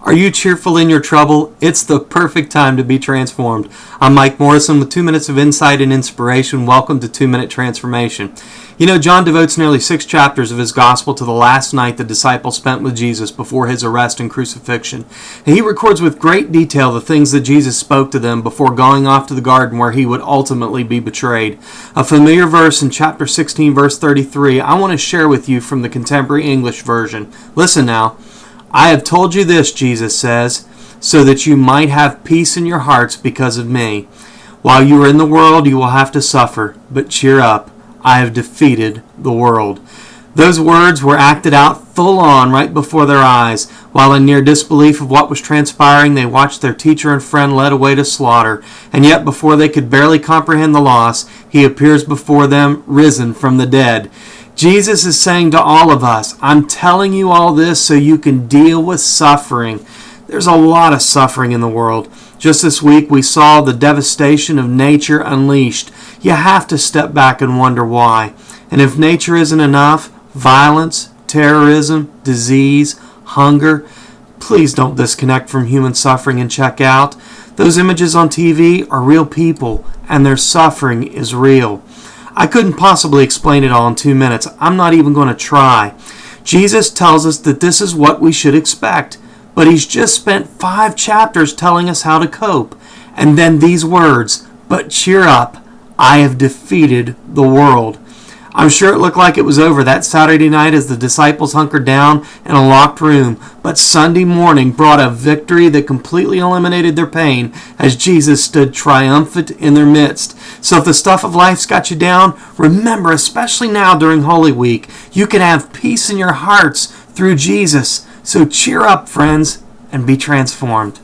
Are you cheerful in your trouble? It's the perfect time to be transformed. I'm Mike Morrison with 2 minutes of insight and inspiration. Welcome to 2 Minute Transformation. You know, John devotes nearly 6 chapters of his gospel to the last night the disciples spent with Jesus before his arrest and crucifixion. And he records with great detail the things that Jesus spoke to them before going off to the garden where he would ultimately be betrayed. A familiar verse in chapter 16, verse 33, I want to share with you from the Contemporary English Version. Listen now. I have told you this, Jesus says, so that you might have peace in your hearts because of me. While you are in the world, you will have to suffer, but cheer up. I have defeated the world. Those words were acted out full on right before their eyes. While in near disbelief of what was transpiring, they watched their teacher and friend led away to slaughter. And yet before they could barely comprehend the loss, he appears before them, risen from the dead. Jesus is saying to all of us, I'm telling you all this so you can deal with suffering. There's a lot of suffering in the world. Just this week we saw the devastation of nature unleashed. You have to step back and wonder why. And if nature isn't enough, violence, terrorism, disease, hunger, please don't disconnect from human suffering and check out. Those images on TV are real people, and their suffering is real. I couldn't possibly explain it all in 2 minutes. I'm not even going to try. Jesus tells us that this is what we should expect, but he's just spent 5 chapters telling us how to cope. And then these words, but cheer up, I have defeated the world. I'm sure it looked like it was over that Saturday night as the disciples hunkered down in a locked room, but Sunday morning brought a victory that completely eliminated their pain as Jesus stood triumphant in their midst. So if the stuff of life's got you down, remember, especially now during Holy Week, you can have peace in your hearts through Jesus. So cheer up, friends, and be transformed.